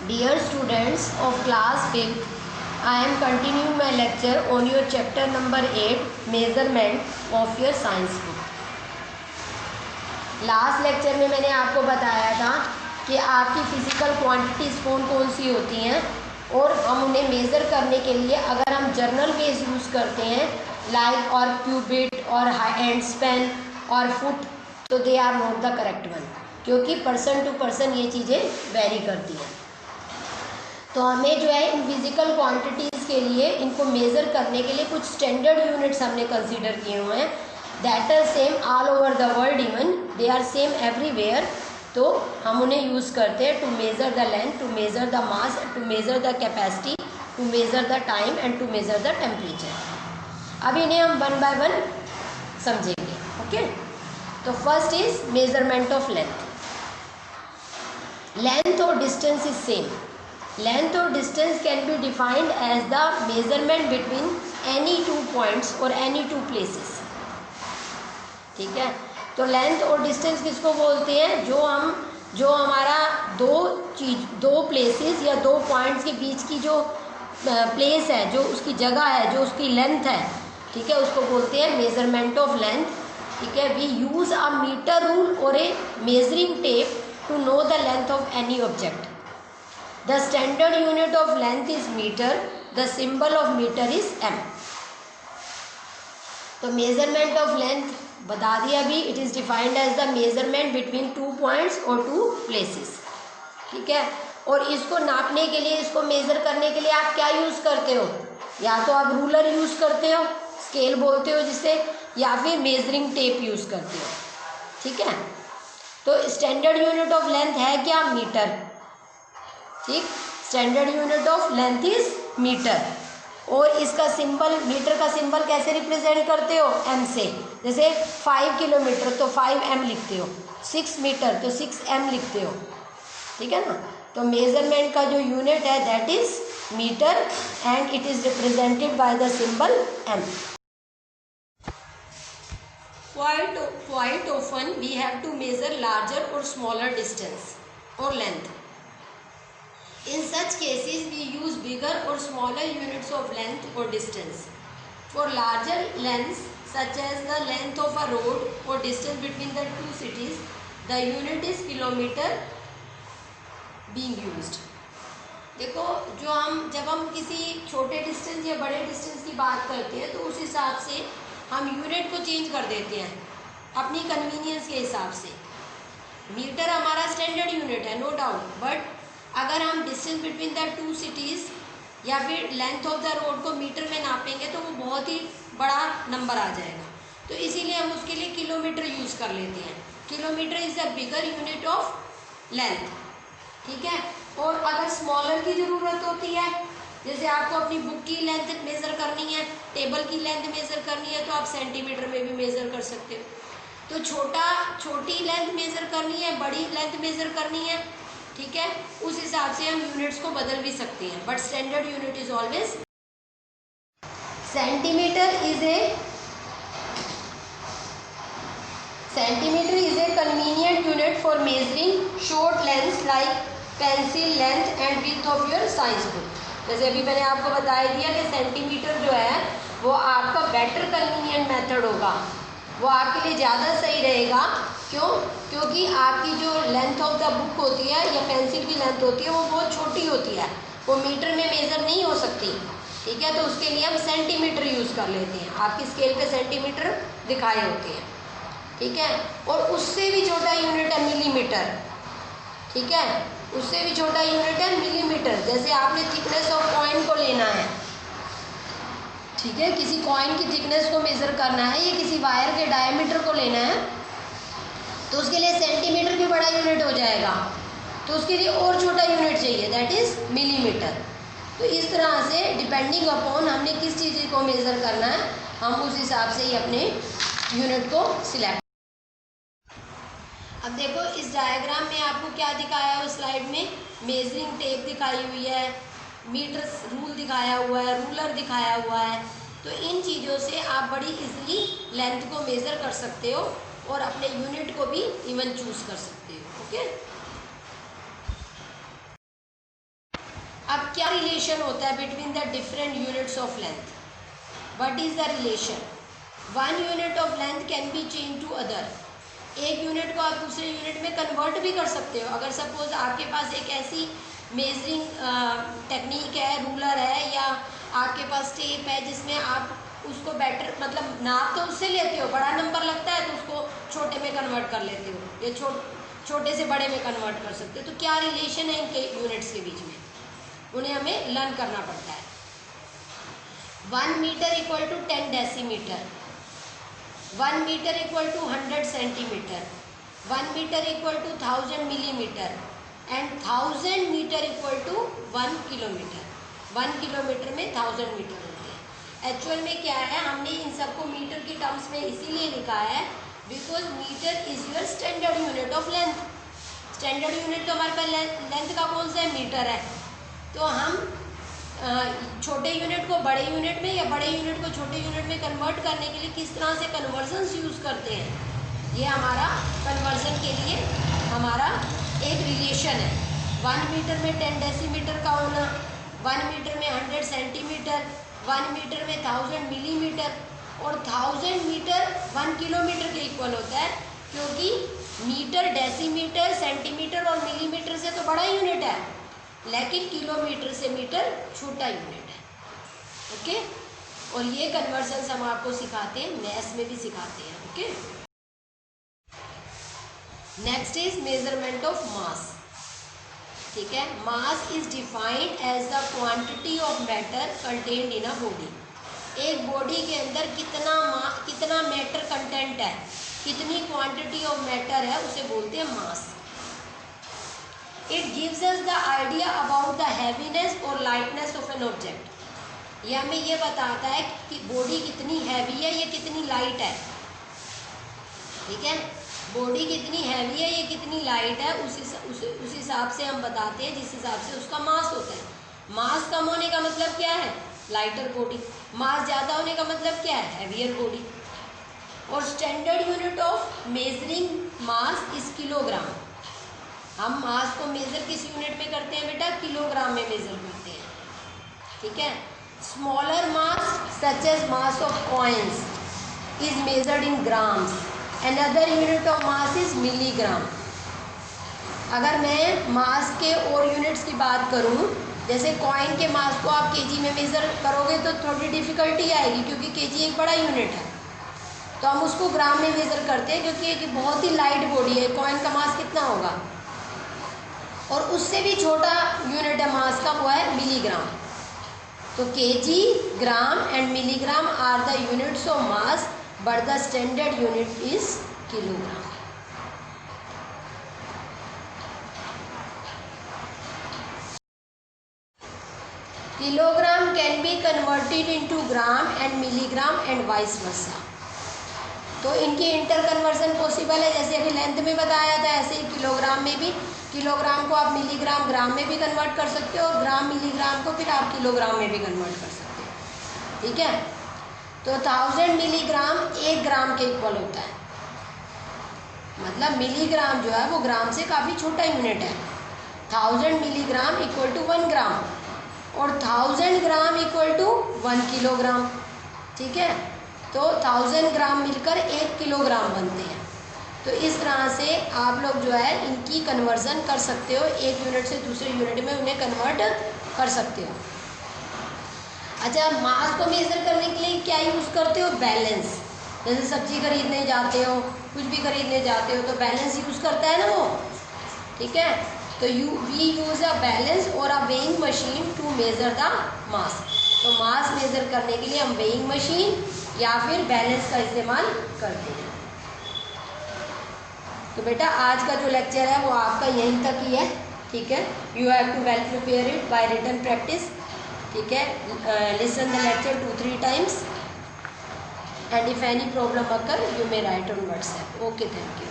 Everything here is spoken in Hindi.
Dear students of class 5th, I am continuing my lecture on your chapter number 8, measurement of your science book. Last lecture में मैंने आपको बताया था कि आपकी फिजिकल क्वांटिटीज़ कौन कौन सी होती हैं और हम उन्हें मेज़र करने के लिए अगर हम जर्नल बेस यूज़ करते हैं लाइक और क्यूबिट और हैंड स्पेन और फुट, तो they are not the correct one, क्योंकि पर्सन टू पर्सन ये चीज़ें वेरी करती हैं। तो हमें जो है इन फिजिकल क्वांटिटीज़ के लिए इनको मेज़र करने के लिए कुछ स्टैंडर्ड यूनिट्स हमने कंसीडर किए हुए हैं that are same all over the world, even they are same everywhere. तो हम उन्हें यूज़ करते हैं to measure the length, to measure the mass, to measure the capacity, to measure the time and to measure the temperature. अब इन्हें हम वन बाय वन समझेंगे। ओके, तो first is measurement of length. Length और distance is same. Length or distance can be defined as the measurement between any two points or any two places. ठीक है, तो लेंथ और डिस्टेंस किसको बोलते हैं? जो हमारा दो प्लेसेस या दो पॉइंट्स के बीच की जो प्लेस है, जो उसकी जगह है, जो उसकी लेंथ है, ठीक है, उसको बोलते हैं मेजरमेंट ऑफ लेंथ। ठीक है, we use a metre rule और a measuring tape to know the length of any object. The standard unit of length is meter. The symbol of meter is m. तो measurement of length बता दिया अभी, it is defined as the measurement between two points or two places. ठीक है, और इसको नापने के लिए, इसको मेज़र करने के लिए आप क्या यूज़ करते हो? या तो आप रूलर यूज़ करते हो, स्केल बोलते हो जिसे, या फिर मेजरिंग टेप यूज़ करते हो। ठीक है, तो स्टैंडर्ड यूनिट ऑफ लेंथ है क्या? मीटर। ठीक, standard unit of length is metre. और इसका सिंबल, मीटर का सिंबल कैसे रिप्रेजेंट करते हो? एम से। जैसे 5 किलोमीटर तो 5m लिखते हो, 6 मीटर तो 6m लिखते हो। ठीक है ना, तो मेजरमेंट का जो यूनिट है that is metre and it is represented by the symbol m. Quite often we have to measure larger or smaller distance or length. In such cases, we use bigger or smaller units of length or distance. For larger lengths, such as the length of a road or distance between the two cities, the unit is kilometer being used. देखो, जब हम किसी छोटे डिस्टेंस या बड़े डिस्टेंस की बात करते हैं तो उस हिसाब से हम यूनिट को चेंज कर देते हैं अपनी कन्वीनियंस के हिसाब से। मीटर हमारा स्टैंडर्ड यूनिट है, नो डाउट, बट अगर हम distance between the two cities या फिर लेंथ ऑफ द रोड को मीटर में नापेंगे तो वो बहुत ही बड़ा नंबर आ जाएगा, तो इसीलिए हम उसके लिए किलोमीटर यूज़ कर लेते हैं। Kilometre is the bigger unit of length. ठीक है, और अगर स्मॉलर की ज़रूरत होती है, जैसे आपको अपनी बुक की लेंथ मेज़र करनी है, टेबल की लेंथ मेज़र करनी है, तो आप सेंटीमीटर में भी मेज़र कर सकते हो। तो छोटी लेंथ मेज़र करनी है, बड़ी लेंथ मेज़र करनी है, ठीक है, उस हिसाब से हम यूनिट्स को बदल भी सकते हैं, but standard unit is always centimetre is a convenient unit for measuring short length like pencil length and width of your science book. जैसे अभी मैंने आपको बता दिया कि सेंटीमीटर जो है वो आपका बेटर कन्वीनियंट मेथड होगा, वो आपके लिए ज़्यादा सही रहेगा। क्यों? क्योंकि आपकी जो लेंथ ऑफ द बुक होती है या पेंसिल की लेंथ होती है वो बहुत छोटी होती है, वो मीटर में मेज़र नहीं हो सकती। ठीक है, तो उसके लिए हम सेंटीमीटर यूज़ कर लेते हैं, आपकी स्केल पे सेंटीमीटर दिखाए होते हैं। ठीक है, और उससे भी छोटा यूनिट है मिलीमीटर। ठीक है, उससे भी छोटा यूनिट है मिलीमीटर। जैसे आपने थिकनेस ऑफ कॉइन को लेना है, ठीक है, किसी कॉइन की थिकनेस को मेज़र करना है या किसी वायर के डायमीटर को लेना है, तो उसके लिए सेंटीमीटर भी बड़ा यूनिट हो जाएगा, तो उसके लिए और छोटा यूनिट चाहिए दैट इज़ मिलीमीटर। तो इस तरह से डिपेंडिंग अपॉन हमने किस चीज़ को मेज़र करना है, हम उस हिसाब से ही अपने यूनिट को सिलेक्ट। अब देखो, इस डायग्राम में आपको क्या दिखाया है? उस स्लाइड में मेजरिंग टेप दिखाई हुई है, मीटर रूल दिखाया हुआ है, रूलर दिखाया हुआ है। तो इन चीज़ों से आप बड़ी इजीली लेंथ को मेज़र कर सकते हो और अपने यूनिट को भी इवन चूज़ कर सकते हो। ओके। क्या रिलेशन होता है between the different units of length? What is the relation? One unit of length can be change to other. एक यूनिट को आप दूसरे यूनिट में कन्वर्ट भी कर सकते हो। अगर सपोज आपके पास एक ऐसी मेजरिंग टेक्निक है, रूलर है, या आपके पास टेप है जिसमें आप उसको बेटर मतलब नाप तो उससे लेते हो, बड़ा नंबर लगता है तो उसको छोटे में कन्वर्ट कर लेते हो, या छोटे से बड़े में कन्वर्ट कर सकते हो। तो क्या रिलेशन है इनके यूनिट्स के बीच में, उन्हें हमें लर्न करना पड़ता है। 1 metre equal to 10 decimetre, 1 metre equal to 100 centimetre, 1 metre equal to 1000 millimetre and 1000 metre equal to 1 kilometre. 1 kilometre में 1000 मीटर होते हैं। एक्चुअल में क्या है, हमने इन सबको मीटर की टर्म्स में इसीलिए लिखा है because metre is your standard unit of length. Standard unit तो हमारे पास लेंथ का कौन सा है, मीटर है। तो हम छोटे यूनिट को बड़े यूनिट में या बड़े यूनिट को छोटे यूनिट में कन्वर्ट करने के लिए किस तरह से कन्वर्जन्स यूज़ करते हैं, ये हमारा कन्वर्जन के लिए हमारा एक रिलेशन है। 1 मीटर में 10 डेसीमीटर का होना, 1 मीटर में 100 सेंटीमीटर, 1 मीटर में 1000 मिलीमीटर, और 1000 मीटर 1 किलोमीटर के इक्वल होता है, क्योंकि मीटर डेसीमीटर सेंटीमीटर और मिलीमीटर से तो बड़ा यूनिट है, लेकिन किलोमीटर से मीटर छोटा यूनिट है। ओके, और ये कन्वर्जन्स हम आपको सिखाते हैं, मैथ्स में भी सिखाते हैं। Okay, next is measurement of mass. ठीक है, mass is defined as the quantity of matter contained in a body. एक बॉडी के अंदर कितना मैटर कंटेंट है, कितनी क्वांटिटी ऑफ मैटर है, उसे बोलते हैं mass. It gives us the idea about the heaviness और लाइटनेस ऑफ एन ऑब्जेक्ट। ये हमें ये बताता है कि बॉडी कितनी हैवी है, ये कितनी लाइट है। ठीक है, बॉडी कितनी हैवी है, ये कितनी लाइट है, उस हिसाब से हम बताते हैं, जिस हिसाब से उसका मास होता है। मास कम होने का मतलब क्या है, लाइटर बॉडी। मास ज़्यादा होने का मतलब क्या है, हैवियर बॉडी। और standard unit of measuring mass is kilogram. हम मास को मेज़र किस यूनिट में करते हैं बेटा, किलोग्राम में मेज़र करते हैं। ठीक है, smaller mass such as mass of coins is measured in grams, another unit of mass is milligram. अगर मैं मास के और यूनिट्स की बात करूं, जैसे कॉइन के मास को आप केजी में मेज़र करोगे तो थोड़ी डिफ़िकल्टी आएगी, क्योंकि केजी एक बड़ा यूनिट है। तो हम उसको ग्राम में मेज़र करते हैं, क्योंकि एक बहुत ही लाइट बॉडी है। कॉइन का मास कितना होगा, और उससे भी छोटा यूनिट है मास का, वो है मिलीग्राम। तो KG, gram and milligram are the units of mass, but the standard unit is kilogram. Kilogram can be converted into gram and milligram and vice versa. तो इनकी इंटर कन्वर्जन पॉसिबल है, जैसे अभी लेंथ में बताया था, ऐसे ही किलोग्राम में भी। किलोग्राम को आप मिलीग्राम ग्राम में भी कन्वर्ट कर सकते हो, और ग्राम मिलीग्राम को फिर आप किलोग्राम में भी कन्वर्ट कर सकते हो। ठीक है, तो 1000 मिलीग्राम 1 ग्राम के इक्वल होता है। मतलब मिलीग्राम जो है वो ग्राम से काफ़ी छोटा यूनिट है। 1000 मिलीग्राम इक्वल टू 1 ग्राम, और 1000 ग्राम इक्वल टू 1 किलोग्राम। ठीक है, तो 1000 ग्राम मिलकर 1 किलोग्राम बनते हैं। तो इस तरह से आप लोग जो है इनकी कन्वर्जन कर सकते हो, एक यूनिट से दूसरे यूनिट में उन्हें कन्वर्ट कर सकते हो। अच्छा, मास को मेज़र करने के लिए क्या यूज़ करते हो, बैलेंस। जैसे सब्जी खरीदने जाते हो, कुछ भी खरीदने जाते हो, तो बैलेंस यूज़ करता है ना वो। ठीक है, तो वी यूज़ अ बैलेंस और a weighing machine to measure the mass. तो मास मेज़र करने के लिए हम वेइंग मशीन या फिर बैलेंस का इस्तेमाल करते हैं। तो बेटा आज का जो लेक्चर है वो आपका यहीं तक ही है। ठीक है, you have to well prepare it by written practice. ठीक है, listen the lecture 2-3 times, and if any problem occur you may write on WhatsApp. Okay, thank you.